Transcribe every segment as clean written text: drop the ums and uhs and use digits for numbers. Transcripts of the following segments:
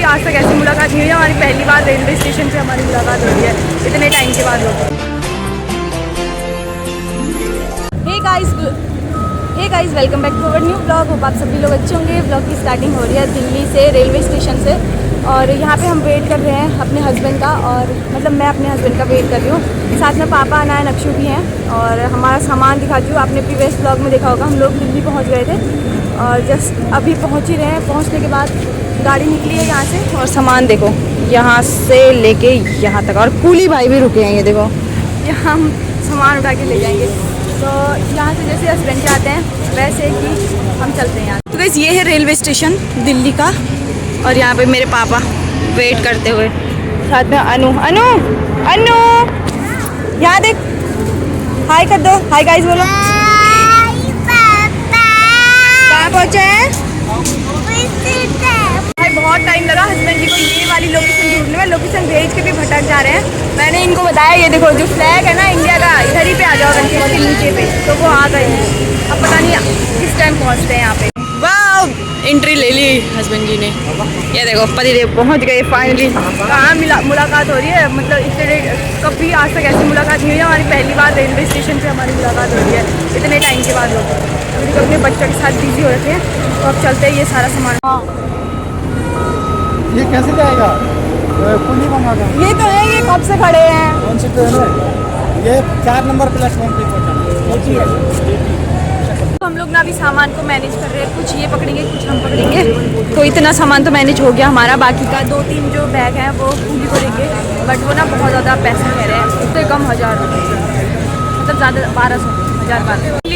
आज तक ऐसी मुलाकात नहीं हुई है। हमारी पहली बार रेलवे स्टेशन पे हमारी मुलाकात हो रही है इतने टाइम के बाद होती है। Hey guys welcome back to our new blog. Hope आप सभी लोग अच्छे होंगे। ब्लॉग की स्टार्टिंग हो रही है दिल्ली से, रेलवे स्टेशन से, और यहाँ पे हम वेट कर रहे हैं अपने हस्बैंड का, और मतलब मैं अपने हस्बैंड का वेट कर रही हूँ। साथ में पापा, अनाया, नक्शु भी हैं। और हमारा सामान दिखाती हूँ। आपने प्रीवियस ब्लॉग में देखा होगा हम लोग दिल्ली पहुँच गए थे और जस्ट अभी पहुँच ही रहे हैं। पहुँचने के बाद गाड़ी निकली है यहाँ से, और सामान देखो यहाँ से लेके यहाँ तक, और कूली भाई भी रुके हैं। ये देखो यहाँ हम सामान उठा के ले जाएंगे। तो यहाँ से जैसे हस्बैंड जाते हैं वैसे ही हम चलते हैं यहाँ। तो गाइस ये है रेलवे स्टेशन दिल्ली का, और यहाँ पे मेरे पापा वेट करते हुए, साथ में अनु यहाँ देख, हाय कर दो, हाय गाइस बोलो। कहाँ पहुँचे हैं? भाई बहुत टाइम लगा हस्बैंड जी को ये वाली लोकेशन ढूंढने में। लोकेशन भेज के भी भटक जा रहे हैं। मैंने इनको बताया ये देखो जो फ्लैग है ना इंडिया का, इधर ही पे आ जाओ करके इसके नीचे पे, तो वो आ गए हैं। अब पता नहीं किस टाइम पहुंचते हैं यहाँ पे। वाह, एंट्री ले ली हस्बैंड जी ने। ये देखो पतिदेव पहुंच गए फाइनली। कहाँ मुलाकात हो रही है, मतलब इतने कभी आज तक ऐसी मुलाकात नहीं हुई है। हमारी पहली बार रेलवे स्टेशन पे हमारी मुलाकात हो रही है इतने टाइम के बाद होती है। अभी तो अपने बच्चों के साथ बिजी हो रखे हैं, तो अब चलते हैं ये सारा सामान। ये कैसे जाएगा? कुली मंगागा। ये तो है, ये कब से खड़े हैं? कौन सी ट्रेन है? ये 4 नंबर प्लेटफॉर्म पे पहुंचा। हम लोग ना अभी सामान को मैनेज कर रहे हैं। कुछ ये पकड़ेंगे, कुछ हम पकड़ेंगे। तो इतना सामान तो मैनेज हो गया हमारा। बाकी का 2-3 जो बैग हैं वो कूली को देंगे, बट वो ना बहुत ज़्यादा पैसा कह रहे हैं। उससे कम 1000 रुपये, मतलब ज़्यादा 1200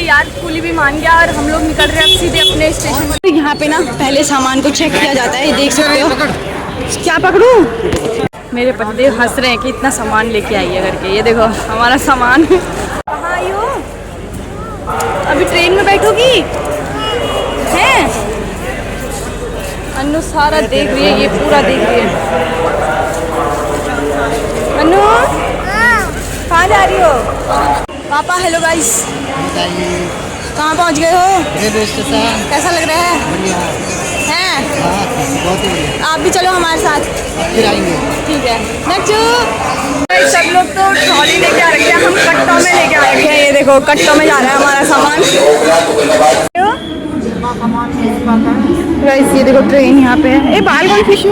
यार। कूली भी मान गया और हम लोग निकल रहे हैं अब सीधे अपने स्टेशन। तो यहाँ पे ना पहले सामान को चेक किया जाता है, देख सकते हो। क्या पकड़ूं? मेरे पतिदेव हंस रहे हैं कि इतना सामान लेके आई है करके। ये देखो हमारा सामान। कहाँ आई हो? अभी ट्रेन में बैठोगी हैं? अनु सारा देख रही है, ये पूरा देख रही है। अनु कहाँ जा रही हो? पापा हेलो गाइस, कहाँ पहुँच गए हो? Railway station. कैसा लग रहा है? बढ़िया हैं? बहुत ही। आप भी चलो हमारे साथ। फिर आएंगे। ठीक है नक्चू। सब लोग तो ट्रॉली लेके आ रखे हैं, हम कट्टों में लेके आ रखे हैं। ये देखो कट्टों में जा रहा है हमारा सामान। गाइस ये देखो ट्रेन यहाँ पे है। ए बाल फिशू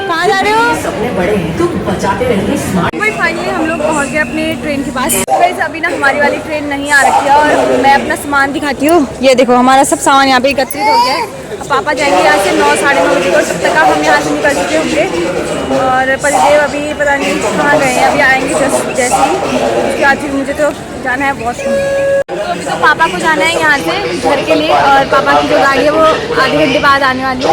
कहाँ जा रहे हो? सपने बड़े हैं, तुम बचाते रहेंगे स्मार्ट। भाई फाइनली हम लोग पहुँच गए अपने ट्रेन के पास। गाइस अभी ना हमारी वाली ट्रेन नहीं आ रखी है, और मैं अपना सामान दिखाती हूँ। ये देखो हमारा सब सामान यहाँ पे एकत्रित हो गया है। अब पापा जाएंगे यहाँ से 9-9:30 बजे, और तब तक हम यहाँ से निकल चुके होंगे। और पतिदेव अभी पता नहीं कहाँ गए हैं, अभी आएंगे जैसे ही। उसके बाद फिर मुझे तो जाना है वॉशरूम। तो अभी तो पापा को जाना है यहाँ से घर के लिए, और पापा की जो गाड़ी है वो आधे घंटे बाद आने वाली है।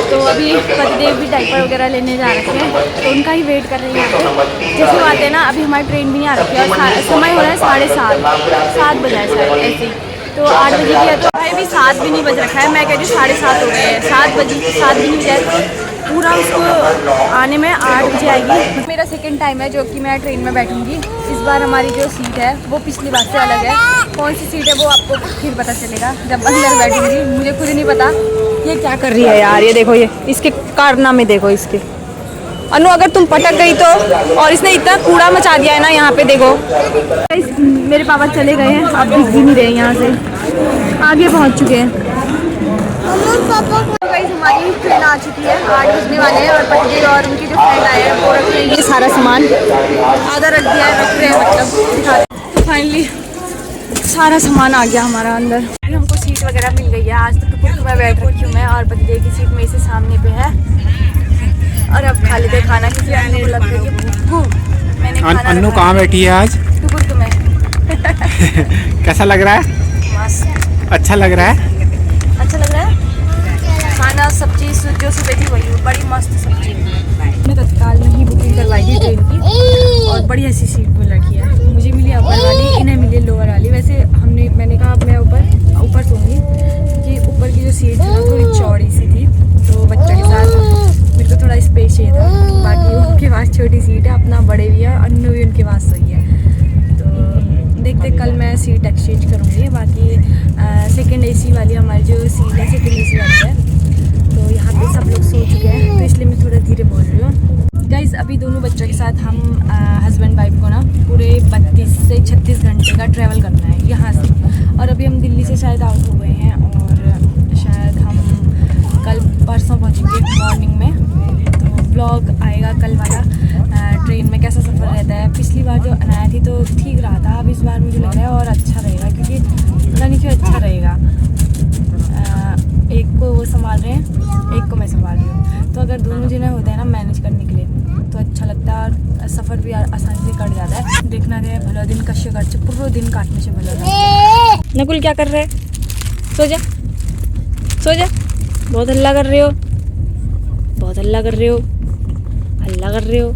तो अभी पतिदेव भी डायपर वगैरह लेने जा रखे हैं, तो उनका ही वेट कर रहे हैं यहाँ पे। जैसे बात है ना, अभी हमारी ट्रेन भी नहीं आ रखी है, और समय हो रहा है 7:30 बजा है शायद ऐसे ही। तो 8 बजे की है, तो भाई अभी 7 भी नहीं बज रखा है। मैं कह रही हूँ 7:30 हो गए हैं। 7 भी नहीं बजाए, पूरा उसको आने में 8 बजे आएगी। मेरा सेकंड टाइम है जो कि मैं ट्रेन में बैठूंगी। इस बार हमारी जो सीट है वो पिछली बार से अलग है। कौन सी सीट है वो आपको फिर पता चलेगा जब अंदर बैठूंगी। मुझे खुद नहीं पता ये क्या कर रही है यार। ये देखो, ये इसके कारनामे देखो इसके। अनु अगर तुम पटक गई तो, और इसने इतना कूड़ा मचा दिया है ना यहाँ पे देखो। मेरे पापा चले गए हैं, अब दिख भी नहीं रहे यहाँ से, आगे पहुँच चुके हैं। हमारी ट्रेन आ चुकी है, 8 बजने वाले हैं, और पतिदेव और उनके जो फ्रेंड आए हैं वो रख रहे हैं ये सारा सामान। आधा रख दिया है, रख रहे हैं मतलब दिखा। तो फाइनली सारा सामान आ गया हमारा अंदर। हमको सीट वगैरह मिल गई है। आज तक तो मैं बैठ रखी हूँ मैं, और पतिदेव की सीट मेरे से सामने पे है। और अब खा लेते खाना, क्योंकि अन्नू को लग रही है। मैंने खाना। अन्नू कहाँ बैठी है आज? टुकुर में। कैसा लग रहा है? अच्छा लग रहा है? अच्छा लग रहा है। खाना सब्जी जो सुबह थी वही, बड़ी मस्त सब्जी। मैंने तत्काल में ही बुकिंग करवाई थी ट्रेन की, और बड़ी ऐसी सीट मिल रखी है। मुझे मिली अपर वाली, इन्हें मिली लोअर वाली। वैसे मैंने कहा अब मैं ऊपर सोऊंगी, क्योंकि ऊपर की जो सीट थी ना थोड़ी चौड़ी सी थी, तो बच्चों के साथ मेरे को थोड़ा स्पेस चाहिए था। बाकी उनके पास छोटी सीट है, अपना बड़े भी है, अन्नू भी उनके पास सही है। तो देखते कल मैं सीट एक्सचेंज करूँगी। बाकी सेकंड एसी वाली हमारी जो सीट है, सेकंड एसी वाली है। तो यहाँ पे सब लोग सो चुके हैं। अभी दोनों बच्चों के साथ हम हस्बैंड वाइफ को ना पूरे 32 से 36 घंटे का ट्रैवल करना है यहाँ से। और अभी हम दिल्ली से शायद आउट हो गए हैं और शायद हम कल परसों पहुँचेंगे मॉर्निंग में। तो ब्लॉग आएगा कल वाला ट्रेन में कैसा सफ़र रहता है। पिछली बार जो अनाया थी तो ठीक रहा था, अब इस बार मुझे लग रहा है और अच्छा रहेगा, क्योंकि पता नहीं क्यों अच्छा रहेगा। एक को वो संभाल रहे हैं, एक को मैं संभाल रही हूँ, तो अगर दोनों जने होते हैं ना मैनेज करने के लिए तो अच्छा लगता है और सफ़र भी आसानी से कट जाता है। देखना दे भलो दिन कश्य कट पूरा दिन काटने से भलो। नकुल क्या कर रहे हैं? सो जा सो जा, बहुत हल्ला कर रहे हो, बहुत हल्ला कर रहे हो, हल्ला कर रहे हो,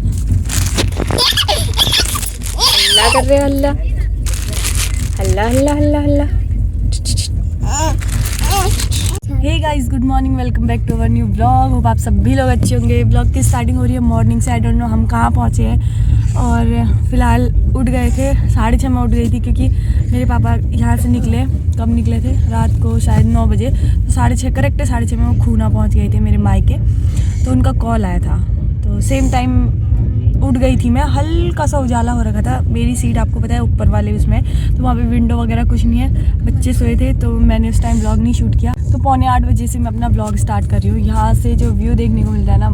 हल्ला कर रहे हो, हल्ला हल्ला हल्ला हल्ला हल्ला। Hey guys, good morning, welcome back to our new blog. Hope आप सभी लोग अच्छे होंगे। ब्लॉग की स्टार्टिंग हो रही है मॉर्निंग से। आई डोंट नो हम कहाँ पहुँचे हैं। और फिलहाल उठ गए थे 6:30 में उठ गई थी, क्योंकि मेरे पापा यहाँ से निकले, कब निकले थे, रात को शायद 9 बजे। तो 6:30 करेक्ट है, 6:30 में वो खूना पहुँच गए थे मेरे मायके। तो उनका कॉल आया था, तो सेम टाइम उठ गई थी मैं। हल्का सा उजाला हो रखा था। मेरी सीट आपको पता है ऊपर वाले उसमें, तो वहाँ पे विंडो वगैरह कुछ नहीं है, बच्चे सोए थे, तो मैंने उस टाइम ब्लॉग नहीं शूट किया। तो 7:45 बजे से मैं अपना ब्लॉग स्टार्ट कर रही हूँ। यहाँ से जो व्यू देखने को मिलता है ना,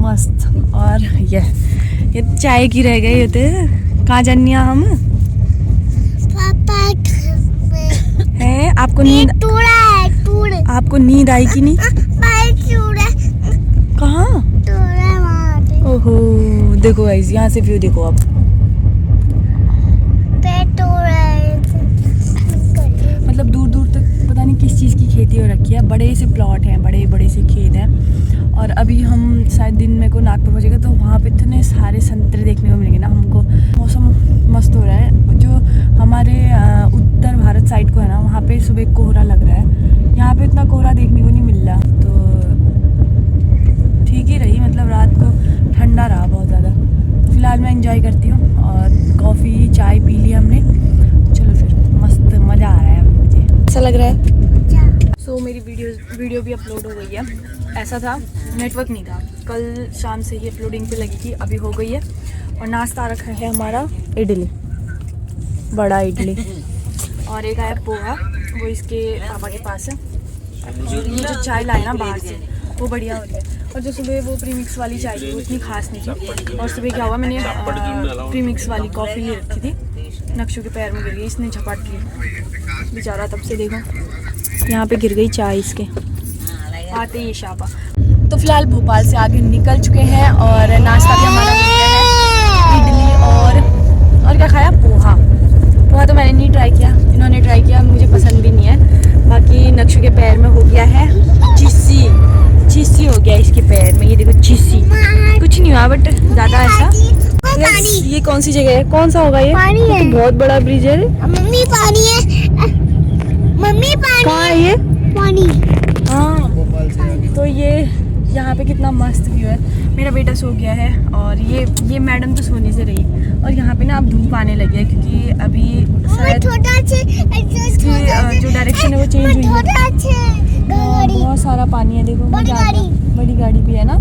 मस्त। और ये चाय की रह गई होते। कहाँ जानी हम? पापा हैं आपको नींद आपको नींद आई कि नहीं? कहाँ? ओहो, देखो गाइस, यहाँ से व्यू देखो आप। मतलब दूर दूर तक पता नहीं किस चीज़ की खेती हो रखी है। बड़े से प्लॉट हैं, बड़े बड़े से खेत हैं। और अभी हम शायद दिन में को नागपुर पहुँचेंगे, तो वहाँ पे इतने सारे संतरे देखने को मिलेंगे ना हमको। मौसम मस्त हो रहा है। जो हमारे उत्तर भारत साइड को है ना, वहाँ पे सुबह कोहरा लग रहा है। यहाँ पे इतना कोहरा देखने को नहीं मिल रहा, तो ठीक ही रही। मतलब रात को ठंडा रहा बहुत ज़्यादा। फिलहाल मैं एंजॉय करती हूँ और कॉफ़ी चाय पी ली हमने। चलो फिर, मस्त मज़ा आ रहा है मुझे, अच्छा लग रहा है। सो मेरी वीडियो भी अपलोड हो गई है। ऐसा था, नेटवर्क नहीं था, कल शाम से ही अपलोडिंग पे लगी थी, अभी हो गई है। और नाश्ता रखा है हमारा इडली, बड़ा इडली, और एक आया पोहा, वो इसके पापा के पास है। और ये जो चाय लाए ना बाहर से, वो बढ़िया हो रही है। और जो सुबह वो प्रीमिक्स वाली चाय थी वो इतनी खास नहीं थी। और सुबह क्या हुआ, मैंने प्रीमिक्स वाली कॉफ़ी ले रखी थी, नक्शू के पैर में गिर गई, इसने झपट ली बेचारा। तब से देखो यहाँ पे गिर गई चाय इसके, आते ही शापा। तो फिलहाल भोपाल से आगे निकल चुके हैं और नाश्ता भी हमारा हो गया है। इडली और क्या खाया? पोहा। पोहा तो मैंने नहीं ट्राई किया, इन्होंने ट्राई किया, मुझे पसंद भी नहीं है। बाकी नक्शू के पैर में हो गया है चीसी हो गया इसके पैर में, ये देखो चीसी। कुछ नहीं हुआ बट ज़्यादा ऐसा। ये कौन सी जगह है? कौन सा होगा ये? पानी है। तो बहुत बड़ा ब्रिज है। मम्मी पानी है, मम्मी पानी। कहाँ है ये? पानी। हाँ, तो ये यहाँ पे कितना मस्त व्यू है। मेरा बेटा सो गया है और ये मैडम तो सोने से रही। और यहाँ पे ना अब धूप आने लगी है, क्योंकि अभी शायद जो डायरेक्शन है वो चेंज हुई है। बहुत सारा पानी है, देखो बड़ी गाड़ी भी है ना।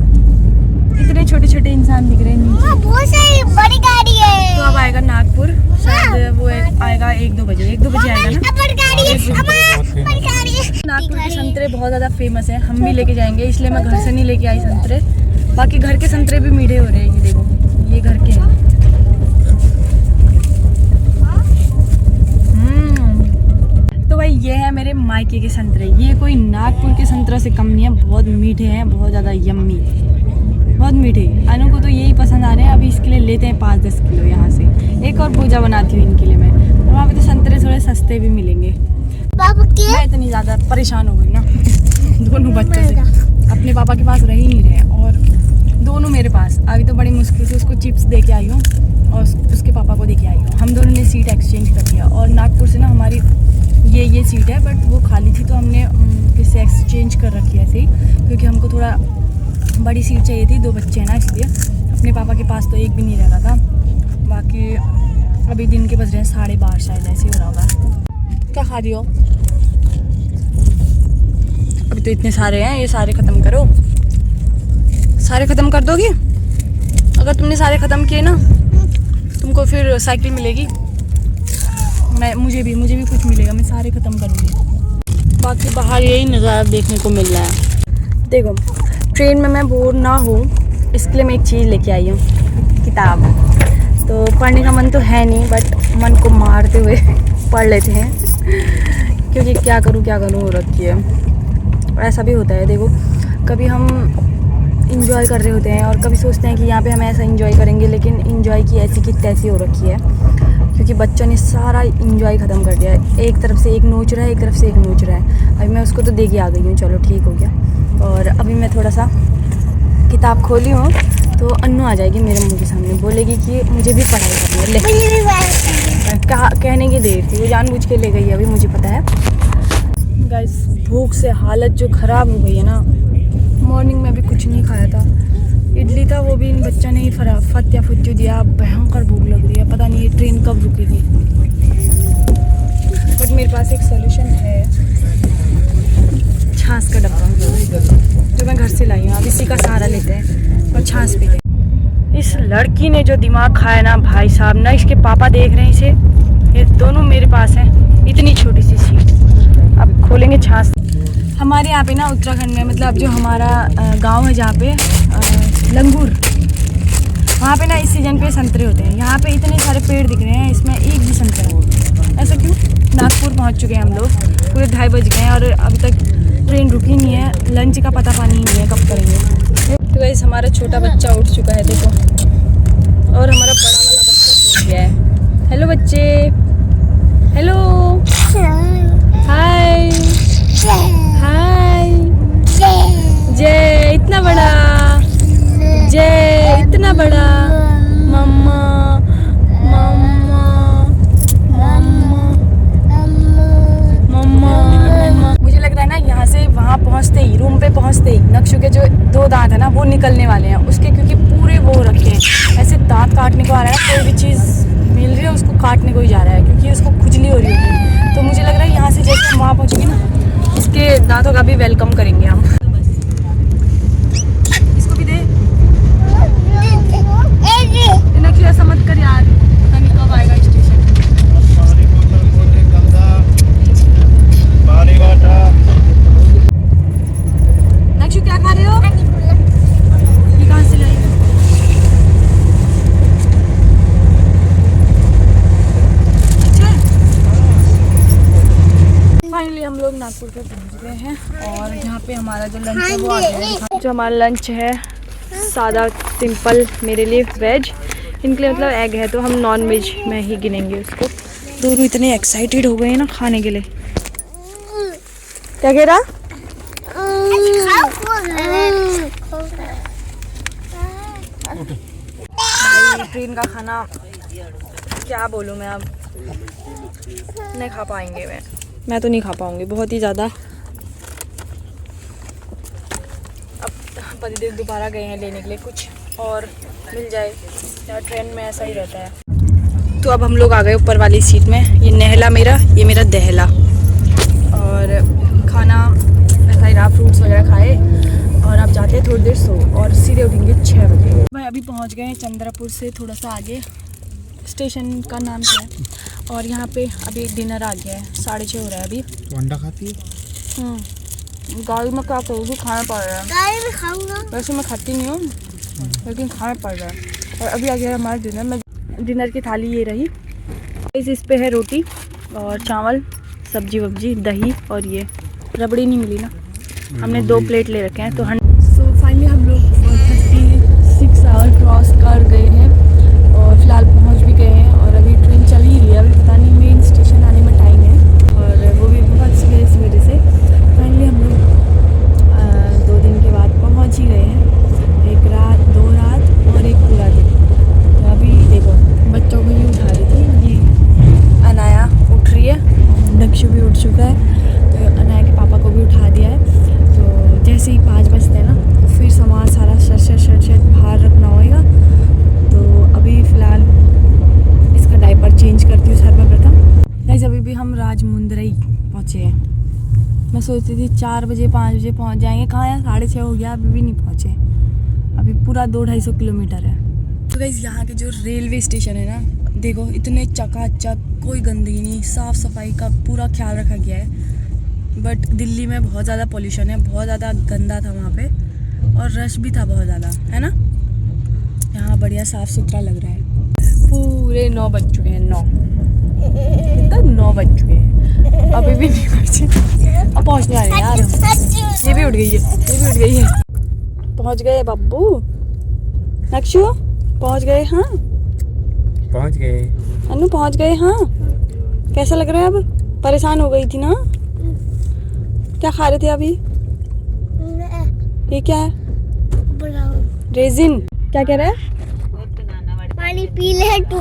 इतने छोटे छोटे इंसान दिख रहे हैं नीचे। बहुत सारी बड़ी गाड़ी है। तो अब आएगा नागपुर, शायद वो आएगा 1-2 बजे आएगा ना। नागपुर के संतरे बहुत ज़्यादा फेमस है, हम भी लेके जाएंगे, इसलिए मैं घर से नहीं लेके आई संतरे। बाकी घर के संतरे भी मीठे हो रहे हैं, ये देखो, ये घर के हैं। तो भाई ये है मेरे मायके के संतरे। ये कोई नागपुर के संतरा से कम नहीं है, बहुत मीठे हैं, बहुत ज़्यादा यम्मी, बहुत मीठे। अनु को तो यही पसंद आ रहे हैं। अभी इसके लिए लेते हैं 5-10 किलो यहाँ से। एक और पूजा बनाती हूँ इनके लिए मैं। और वहाँ पे तो संतरे थोड़े सस्ते भी मिलेंगे। मैं इतनी ज़्यादा परेशान हो गई ना दोनों बच्चों से, अपने पापा के पास रह ही नहीं रहे और दोनों मेरे पास। अभी तो बड़ी मुश्किल से उसको चिप्स दे के आई हूँ और उसके पापा को दे के आई हूँ। हम दोनों ने सीट एक्सचेंज कर दिया। और नागपुर से ना हमारी ये सीट है, बट वो खाली थी, तो हमने किससे एक्सचेंज कर रखी है ऐसे ही, क्योंकि हमको थोड़ा बड़ी सीट चाहिए थी, 2 बच्चे हैं ना, इसलिए। अपने पापा के पास तो एक भी नहीं रहता था। बाकी अभी दिन के बज रहे हैं 12:30, शायद ऐसे ही हो रहा होगा। क्या खा रही हो? अभी तो इतने सारे हैं, ये सारे ख़त्म करो। सारे ख़त्म कर दोगी? अगर तुमने सारे ख़त्म किए ना तुमको फिर साइकिल मिलेगी। मुझे भी कुछ मिलेगा, मैं सारे ख़त्म करूँगी। बाकी बाहर यही नज़ारा देखने को मिल रहा है। देखो ट्रेन में मैं बोर ना हो इसके लिए मैं एक चीज़ लेके आई हूँ, किताब। तो पढ़ने का मन तो है नहीं बट मन को मारते हुए पढ़ लेते हैं, क्योंकि क्या करूँ हो रखी है। और ऐसा भी होता है, देखो कभी हम इंजॉय कर रहे होते हैं और कभी सोचते हैं कि यहाँ पे हम ऐसा इंजॉय करेंगे, लेकिन इंजॉय की ऐसी की तैसी हो रखी है, क्योंकि बच्चों ने सारा इंजॉय ख़त्म कर दिया है। एक तरफ से एक नोच रहा है, एक तरफ से एक नोच रहा है। अभी मैं उसको तो दे के आ गई हूँ, चलो ठीक हो गया। और अभी मैं थोड़ा सा किताब खोली हूँ तो अन्नू आ जाएगी मेरे मुंह के सामने, बोलेगी कि मुझे भी पढ़ाई करनी है। कहने की देर थी, वो जानबूझ के ले गई है, अभी मुझे पता है। गाइस भूख से हालत जो ख़राब हो गई है ना, मॉर्निंग में भी कुछ नहीं खाया था, इडली था वो भी इन बच्चों ने ही फत्या फुत्यू दिया। भयंकर भूख लग रही है, पता नहीं ये ट्रेन कब रुकेगी। बट मेरे पास एक सोल्यूशन है, छाछ का डब्बा जो मैं घर से लाई हूँ। अब इसी का सहारा लेते हैं और छाछ पीते हैं। इस लड़की ने जो दिमाग खाया ना भाई साहब, ना इसके पापा देख रहे हैं इसे, ये दोनों मेरे पास हैं। इतनी छोटी सी सीट, अब खोलेंगे छाछ। हमारे यहाँ पे ना उत्तराखंड में, मतलब जो हमारा गांव है जहाँ पे लंगूर, वहाँ पे ना इस सीज़न पे संतरे होते हैं। यहाँ पे इतने सारे पेड़ दिख रहे हैं, इसमें एक भी संतरा है। ऐसा क्यों? नागपुर पहुँच चुके हैं हम लोग, पूरे 2:30 बज गए हैं और अभी तक ट्रेन रुकी नहीं है। लंच का पता पानी ही नहीं है कब करेंगे। तो वैसे हमारा छोटा बच्चा उठ चुका है देखो, और हमारा बड़ा वाला बच्चा सो गया है। हेलो बच्चे, हेलो, हाय हाय। जय इतना बड़ा, जय इतना बड़ा, मम्मा मम्मा मम्मा मम्मा। मुझे लग रहा है ना यहाँ से वहाँ पहुँचते ही, रूम पे पहुँचते ही नक्शु के जो 2 दांत है ना वो निकलने वाले हैं उसके, क्योंकि पूरे वो रखे हैं। ऐसे दांत काटने को आ रहा है, कोई भी चीज़ मिल रही है उसको काटने को ही जा रहा है, क्योंकि उसको खुजली हो रही होगी। तो मुझे लग रहा है यहाँ से जैसे हम वहाँ पहुँचेंगे ना, इसके दांतों का भी वेलकम करेंगे हम। इसको भी दे। नक्शु ऐसा मत कर यार, पता नहीं कब आएगा स्टेशन। नक्शु क्या खा रहे हो? ये कहाँ से लाई? अच्छा, फाइनली हम लोग नागपुर पे पहुँच गए हैं और यहाँ पे हमारा जो लंच है वो आ गया है। जो हमारा लंच है सादा सिंपल, मेरे लिए वेज, इनके लिए मतलब एग है, तो हम नॉन वेज में ही गिनेंगे उसको। दोनों इतने एक्साइटेड हो गए हैं ना खाने के लिए। क्या कह रहा? ट्रेन का खाना क्या बोलूँ मैं, अब नहीं खा पाएंगे। मैं तो नहीं खा पाऊँगी, बहुत ही ज़्यादा। अब पतिदेव दोबारा गए हैं लेने के लिए, कुछ और मिल जाए यार, ट्रेन में ऐसा ही रहता है। तो अब हम लोग आ गए ऊपर वाली सीट में। ये नहला मेरा, ये मेरा दहला। और खाना ऐसा ही रहा, फ्रूट्स वगैरह खाए और अब जाते हैं थोड़ी देर सो और सीधे उठेंगे 6 बजे। भाई अभी पहुंच गए हैं चंद्रपुर से थोड़ा सा आगे, स्टेशन का नाम क्या है। और यहाँ पे अभी डिनर आ गया है, 6:30 हो रहा है अभी। तो अंडा खाती है? गाड़ी में क्या करूँगी, खाना पड़ रहा है। गाड़ी में खाऊंगा। वैसे मैं खाती नहीं हूँ, लेकिन खाना पड़ रहा है। और अभी आ गया हमारा डिनर में। डिनर की थाली ये रही, इस पे है रोटी और चावल, सब्जी वब्जी, दही, और ये रबड़ी नहीं मिली ना, हमने 2 प्लेट ले रखे हैं। तो फाइनली हम लोग 36 आवर क्रॉस कर गए हैं और फिलहाल पहुंच भी गए हैं। और अभी ट्रेन चल ही रही है, अभी पता नहीं मेन स्टेशन आने में टाइम है, और वो भी बहुत सवेरे से। फाइनली हम लोग 2 दिन के बाद पहुंच ही गए हैं, 1 रात 2 रात और 1 पूरा दिन। तो अभी देखो बच्चों को ही उठा रही थी, ये अनाया उठ रही है, नक्शु भी उठ चुका है, तो अनाया के पापा को भी उठा दिया है। तो जैसे ही 5 बजते हैं ना, फिर सामान सारा शट बाहर रखना होगा। तो अभी फ़िलहाल इसका डायपर चेंज करती हूँ सर्वप्रथम। गाइस अभी भी हम राजमुंदरी पहुँचे हैं। मैं सोचती थी 4 बजे 5 बजे पहुँच जाएंगे, कहाँ है 6:30 हो गया, अभी भी नहीं पहुँचे। अभी पूरा 200-250 किलोमीटर है। तो गाइस यहाँ के जो रेलवे स्टेशन है ना, देखो इतने चकाचक, कोई गंदगी नहीं, साफ़ सफाई का पूरा ख्याल रखा गया है। बट दिल्ली में बहुत ज़्यादा पोल्यूशन है, बहुत ज़्यादा गंदा था वहाँ पे, और रश भी था बहुत ज़्यादा, है ना। यहाँ बढ़िया साफ़ सुथरा लग रहा है। पूरे 9 बज चुके हैं, 9 बज चुके हैं, अभी भी नहीं पहुँचे। अब पहुँचने वाले हैं यार। ये भी उठ गई है, पहुँच गए बब्बू। नक्शु पहुँच गए। हाँ पहुंच गए। अनु पहुँच गए। हाँ कैसा लग रहा है अब? परेशान हो गई थी ना। क्या खा रहे थे अभी? ये क्या है? रेजिन। क्या कह रहा है? पानी पी ले तू।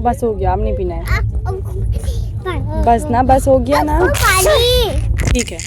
बस हो गया, अब नहीं पीना है। बस ना, बस हो गया ना। पानी ठीक है।